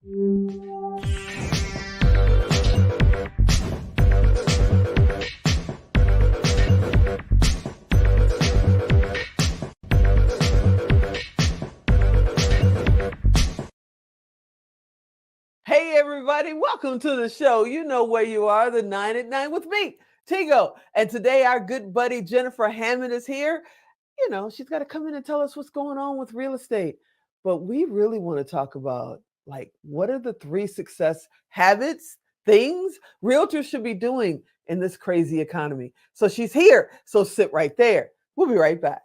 Hey, everybody, welcome to the show. You know where you are, the 9 at 9 with me, Tigo. And today, our good buddy Jennifer Hammond is here. You know, she's got to come in and tell us what's going on with real estate. But we really want to talk about, like, what are the 3 success habits, things realtors should be doing in this crazy economy? So she's here. So sit right there. We'll be right back.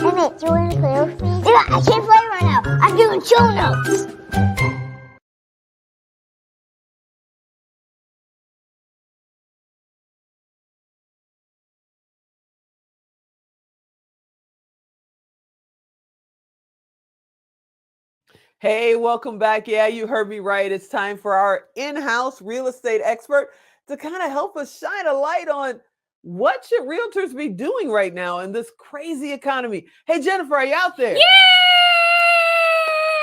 Emmett, do you want to play with me? Yeah, I can't play right now. I'm doing show notes. Hey, welcome back. Yeah, you heard me right. It's time for our in-house real estate expert to kind of help us shine a light on what should realtors be doing right now in this crazy economy. Hey, Jennifer, are you out there? Yay!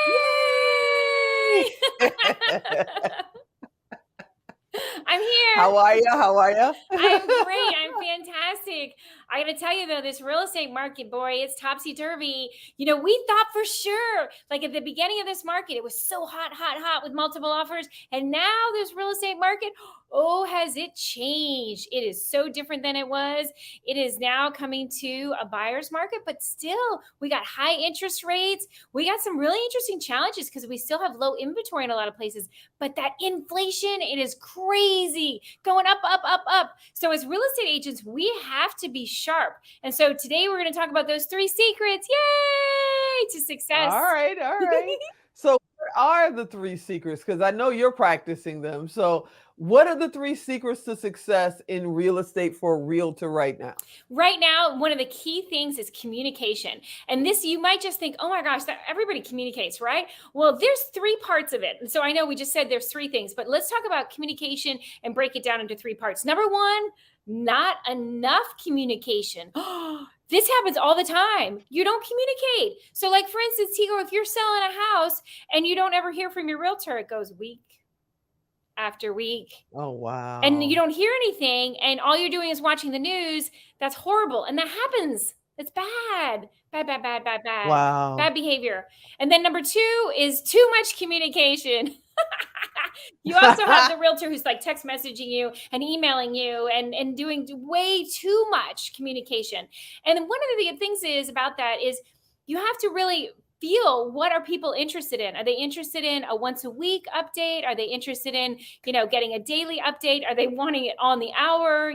Yay! I'm here. How are you? How are you? I'm great. I'm fantastic. I got to tell you, though, this real estate market, boy, it's topsy-turvy. You know, we thought for sure, like at the beginning of this market, it was so hot, hot, hot with multiple offers. And now this real estate market, oh, has it changed? It is so different than it was. It is now coming to a buyer's market, but still, we got high interest rates. We got some really interesting challenges because we still have low inventory in a lot of places. But that inflation, it is crazy, going up, up, up, up. So as real estate agents, we have to be sharp. And so today we're going to talk about those 3 secrets, yay, to success. All right, all right. So what are the 3 secrets? Because I know you're practicing them. So what are the 3 secrets to success in real estate for a realtor right now? Right now, one of the key things is communication. And this, you might just think, oh my gosh, everybody communicates, right? Well, there's 3 parts of it. And so I know we just said there's 3 things, but let's talk about communication and break it down into 3 parts. Number 1, not enough communication. This happens all the time. You don't communicate. So like, for instance, Tigo, if you're selling a house and you don't ever hear from your realtor, it goes week after week. Oh, wow. And you don't hear anything, and all you're doing is watching the news. That's horrible. And that happens. It's bad. Bad, bad, bad, bad, bad. Wow. Bad behavior. And then number 2 is too much communication. You also have the realtor who's like text messaging you and emailing you and doing way too much communication. And one of the things is about that is you have to really feel, what are people interested in? Are they interested in a once a week update? Are they interested in, getting a daily update? Are they wanting it on the hour?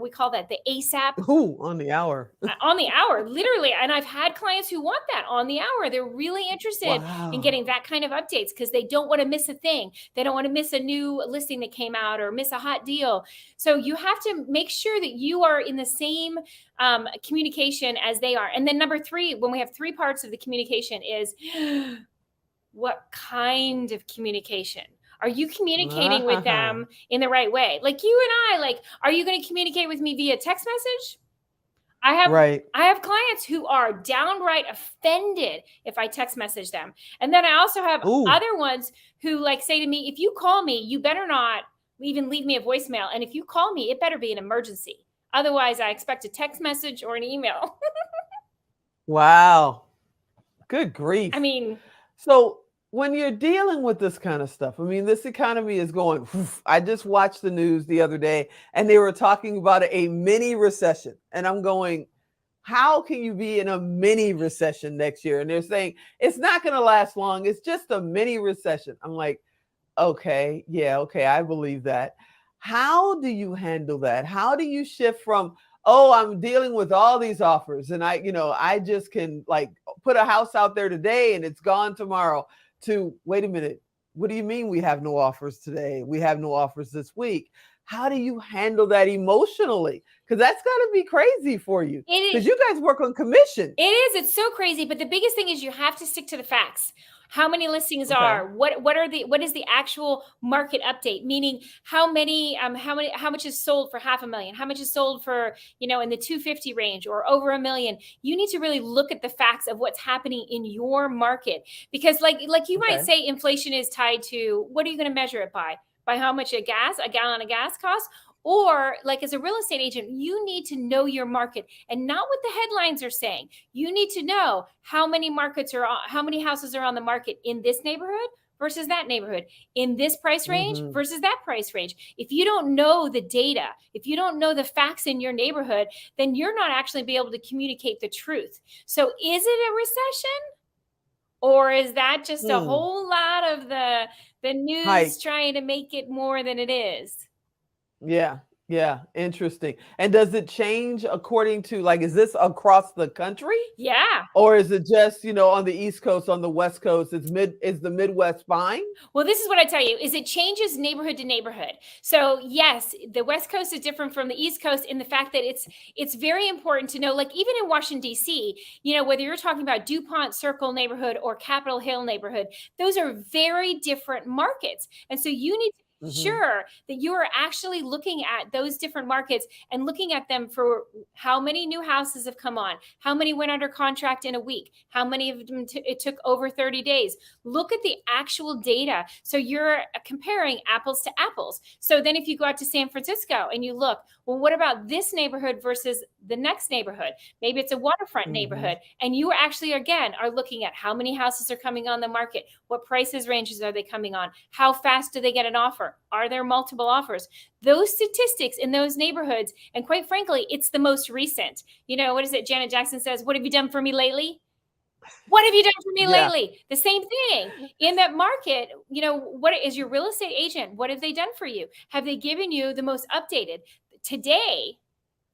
We call that the ASAP. Ooh, on the hour. On the hour, literally. And I've had clients who want that on the hour. They're really interested in getting that kind of updates because they don't want to miss a thing. They don't want to miss a new listing that came out or miss a hot deal. So you have to make sure that you are in the same communication as they are. And then number 3, when we have 3 parts of the communication, is what kind of communication? Are you communicating with them in the right way? Like you and I, like, are you going to communicate with me via text message? I have clients who are downright offended if I text message them. And then I also have other ones who like say to me, if you call me, you better not even leave me a voicemail. And if you call me, it better be an emergency. Otherwise, I expect a text message or an email. Wow. Good grief. I mean, so when you're dealing with this kind of stuff, I mean, this economy is going, I just watched the news the other day and they were talking about a mini recession. And I'm going, how can you be in a mini recession next year? And they're saying it's not going to last long. It's just a mini recession. I'm like, okay, yeah, okay, I believe that. How do you handle that? How do you shift from, oh, I'm dealing with all these offers and I just can like put a house out there today and it's gone tomorrow, to, wait a minute, what do you mean we have no offers today? We have no offers this week. how do you handle that emotionally? Because that's got to be crazy for you. It is. Because you guys work on commission. It is. It's so crazy. But the biggest thing is you have to stick to the facts. How many listings are, what is the actual market update? Meaning how much is sold for $500,000? How much is sold for, in the 250 range or over $1 million? You need to really look at the facts of what's happening in your market, because like you might say, inflation is tied to, what are you going to measure it by? By how much a gallon of gas costs? Or like as a real estate agent, you need to know your market and not what the headlines are saying. You need to know how many houses are on the market in this neighborhood versus that neighborhood, in this price range versus that price range. If you don't know the data, if you don't know the facts in your neighborhood, then you're not actually be able to communicate the truth. So is it a recession? Or is that just a whole lot of the news trying to make it more than it is? Yeah. Yeah. Interesting. And does it change according to, like, is this across the country? Yeah. Or is it just, on the East Coast, on the West Coast? Is the Midwest fine? Well, this is what I tell you, is it changes neighborhood to neighborhood. So yes, the West Coast is different from the East Coast in the fact that it's very important to know, like even in Washington, D.C., whether you're talking about DuPont Circle neighborhood or Capitol Hill neighborhood, those are very different markets. And so you need to sure that you are actually looking at those different markets and looking at them for how many new houses have come on, how many went under contract in a week, how many of them it took over 30 days. Look at the actual data. So you're comparing apples to apples. So then if you go out to San Francisco and you look, well, what about this neighborhood versus the next neighborhood? Maybe it's a waterfront neighborhood. And you actually, again, are looking at how many houses are coming on the market. What prices ranges are they coming on? How fast do they get an offer? Are there multiple offers? Those statistics in those neighborhoods, and quite frankly, it's the most recent. What is it? Janet Jackson says, "What have you done for me lately?" What have you done for me lately? The same thing in that market. What is your real estate agent? What have they done for you? Have they given you the most updated? Today,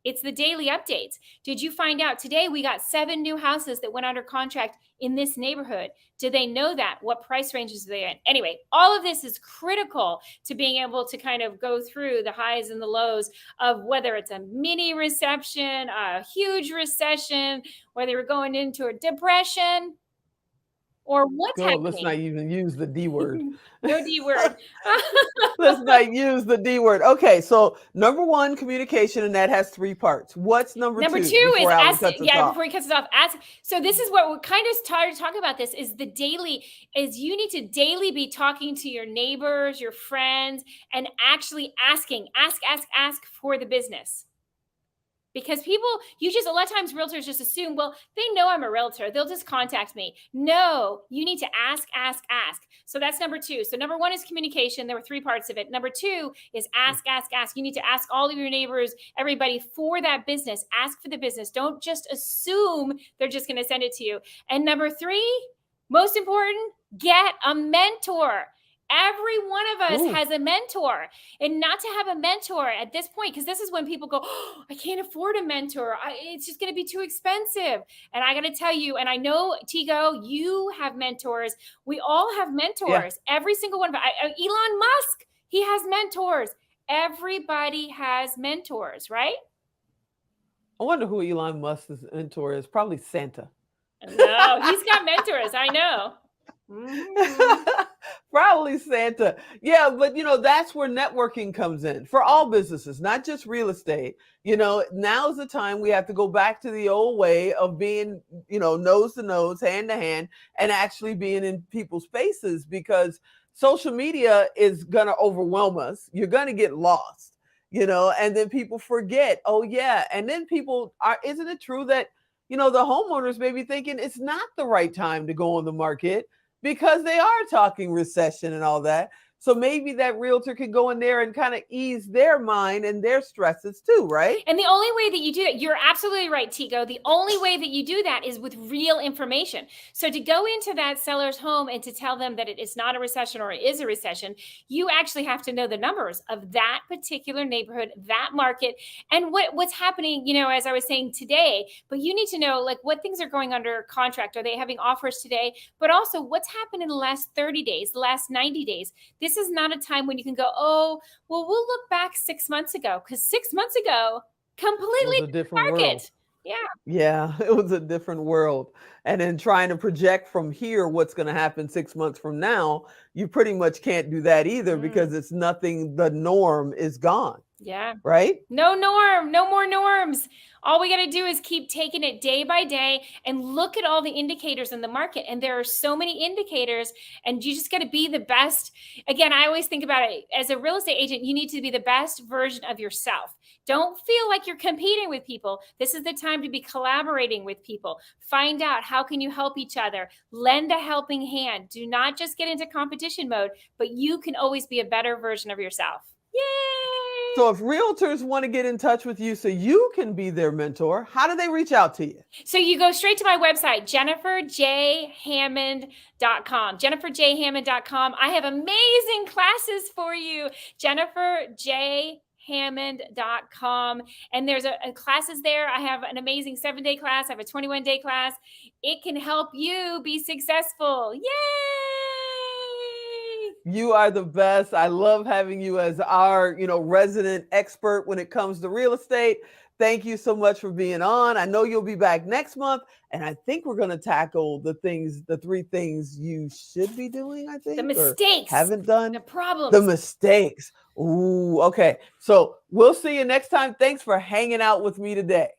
it's the daily updates. Did you find out today we got 7 new houses that went under contract in this neighborhood? Do they know that? What price ranges are they in? Anyway, all of this is critical to being able to kind of go through the highs and the lows of whether it's a mini recession, a huge recession, whether we're going into a depression, or what's happening. Let's not even use the D word. No D word. Let's not use the D word. Okay, so number 1, communication, and that has 3 parts. What's number 2? Number 2 is before he cuts us off. So this is what we're kind of tired of talking about. This is you need to daily be talking to your neighbors, your friends, and actually ask for the business. Because a lot of times realtors just assume, well, they know I'm a realtor, they'll just contact me. No, you need to ask. So that's number 2. So number 1 is communication. There were 3 parts of it. Number 2 is ask. You need to ask all of your neighbors, everybody, for that business. Ask for the business. Don't just assume they're just going to send it to you. And number 3, most important, get a mentor. Every one of us has a mentor, and not to have a mentor at this point, because this is when people go, oh, I can't afford a mentor. It's just going to be too expensive. And I got to tell you, and I know, Tigo, you have mentors. We all have mentors. Yeah. Every single one of us. Elon Musk, he has mentors. Everybody has mentors, right? I wonder who Elon Musk's mentor is. Probably Santa. No, he's got mentors. I know. Probably Santa. Yeah, but that's where networking comes in for all businesses, not just real estate. Now's the time we have to go back to the old way of being, nose to nose, hand to hand, and actually being in people's faces, because social media is going to overwhelm us. You're going to get lost, and then people forget. Oh yeah. And then isn't it true that, the homeowners may be thinking it's not the right time to go on the market, because they are talking recession and all that. So maybe that realtor could go in there and kind of ease their mind and their stresses too, right? And the only way that you do that, you're absolutely right, Tigo. The only way that you do that is with real information. So to go into that seller's home and to tell them that it is not a recession or it is a recession, you actually have to know the numbers of that particular neighborhood, that market, and what's happening, as I was saying today. But you need to know, like, what things are going under contract. Are they having offers today? But also what's happened in the last 30 days, the last 90 days? This this is not a time when you can go, oh, well, we'll look back 6 months ago, because 6 months ago, completely It was a different market. world. Yeah. Yeah, it was a different world. And then trying to project from here what's going to happen 6 months from now, you pretty much can't do that either because it's nothing, the norm is gone. Yeah. Right? No norm, no more norms. All we got to do is keep taking it day by day and look at all the indicators in the market. And there are so many indicators, and you just got to be the best. Again, I always think about it as a real estate agent, you need to be the best version of yourself. Don't feel like you're competing with people. This is the time to be collaborating with people. Find out how can you help each other. Lend a helping hand. Do not just get into competition mode, but you can always be a better version of yourself. Yay! So if realtors want to get in touch with you so you can be their mentor, how do they reach out to you? So you go straight to my website, jenniferjhammond.com. jenniferjhammond.com. I have amazing classes for you. jenniferjhammond.com. And there's a classes there. I have an amazing 7-day class. I have a 21-day class. It can help you be successful. Yay! You are the best. I love having you as our, resident expert when it comes to real estate. Thank you so much for being on. I know you'll be back next month, and I think we're going to tackle the 3 things you should be doing, I think. The mistakes. Haven't done. The problems. The mistakes. Ooh, okay. So we'll see you next time. Thanks for hanging out with me today.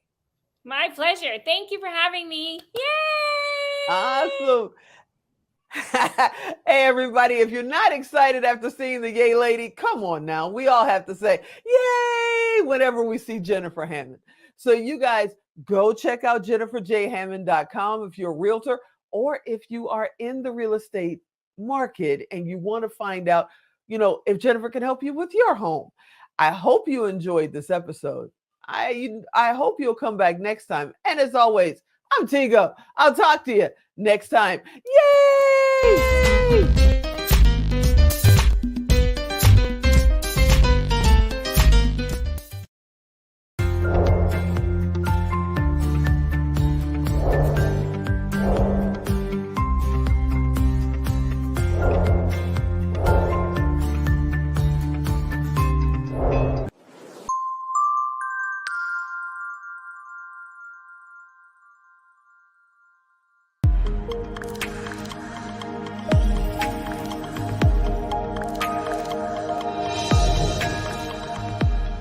My pleasure. Thank you for having me. Yay! Awesome. Hey, everybody, if you're not excited after seeing the Yay Lady, come on now. We all have to say yay whenever we see Jennifer Hammond. So you guys go check out jenniferjhammond.com if you're a realtor, or if you are in the real estate market and you want to find out, if Jennifer can help you with your home. I hope you enjoyed this episode. I hope you'll come back next time. And as always, I'm Tigo. I'll talk to you next time. Yay!